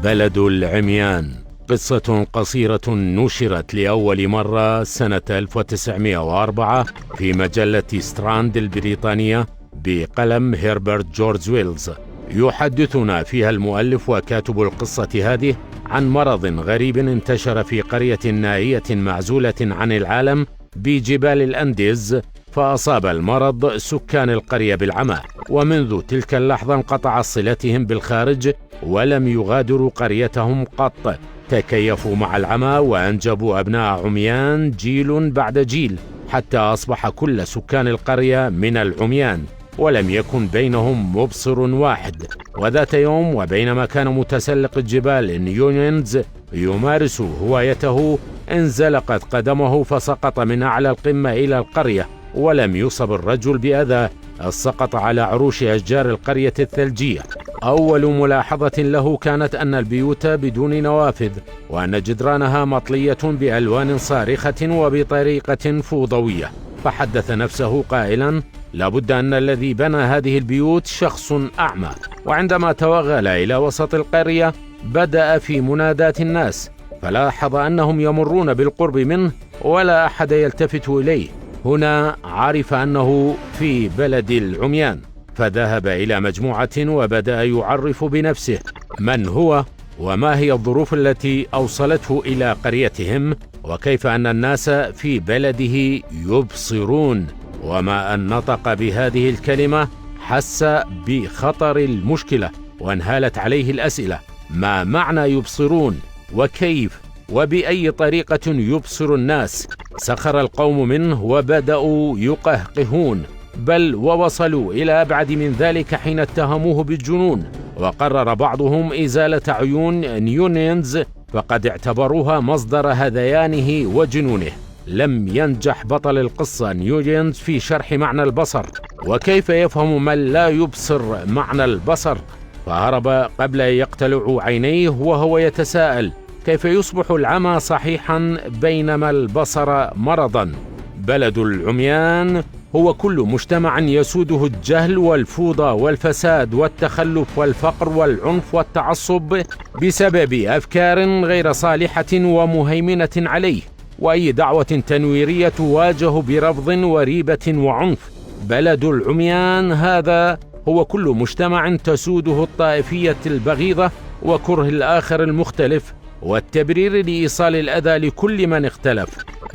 بلد العميان، قصة قصيرة نشرت لأول مرة سنة 1904 في مجلة ستراند البريطانية بقلم هربرت جورج ويلز. يحدثنا فيها المؤلف وكاتب القصة هذه عن مرض غريب انتشر في قرية نائية معزولة عن العالم بجبال الأنديز، فأصاب المرض سكان القرية بالعمى، ومنذ تلك اللحظة انقطع صلتهم بالخارج ولم يغادروا قريتهم قط. تكيفوا مع العمى وأنجبوا أبناء عميان جيل بعد جيل، حتى أصبح كل سكان القرية من العميان، ولم يكن بينهم مبصر واحد. وذات يوم وبينما كان متسلق الجبال نيونينز يمارس هوايته، انزلقت قدمه فسقط من أعلى القمة إلى القرية، ولم يصب الرجل بأذى. سقط على عروش أشجار القرية الثلجية. أول ملاحظة له كانت أن البيوت بدون نوافذ، وأن جدرانها مطلية بألوان صارخة وبطريقة فوضوية، فحدث نفسه قائلا: لابد أن الذي بنى هذه البيوت شخص أعمى. وعندما توغل إلى وسط القرية بدأ في مناداة الناس، فلاحظ أنهم يمرون بالقرب منه ولا أحد يلتفت إليه. هنا عرف أنه في بلد العميان، فذهب إلى مجموعة وبدأ يعرف بنفسه من هو وما هي الظروف التي أوصلته إلى قريتهم، وكيف أن الناس في بلده يبصرون. وما أن نطق بهذه الكلمة حس بخطر المشكلة، وانهالت عليه الأسئلة: ما معنى يبصرون؟ وكيف وبأي طريقة يبصر الناس؟ سخر القوم منه وبدأوا يقهقهون، بل ووصلوا إلى أبعد من ذلك حين اتهموه بالجنون. وقرر بعضهم إزالة عيون نيونينز، فقد اعتبروها مصدر هذيانه وجنونه. لم ينجح بطل القصة نيونينز في شرح معنى البصر، وكيف يفهم من لا يبصر معنى البصر، فهرب قبل أن يقتلع عينيه وهو يتساءل: كيف يصبح العمى صحيحا بينما البصر مرضا؟ بلد العميان هو كل مجتمع يسوده الجهل والفوضى والفساد والتخلف والفقر والعنف والتعصب بسبب أفكار غير صالحة ومهيمنة عليه، وأي دعوة تنويرية تواجه برفض وريبة وعنف. بلد العميان هذا هو كل مجتمع تسوده الطائفية البغيضة وكره الآخر المختلف والتبرير لإيصال الأذى لكل من اختلف.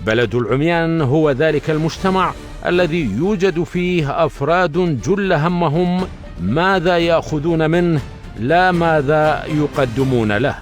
بلد العميان هو ذلك المجتمع الذي يوجد فيه أفراد جل همهم ماذا يأخذون منه، لا ماذا يقدمون له.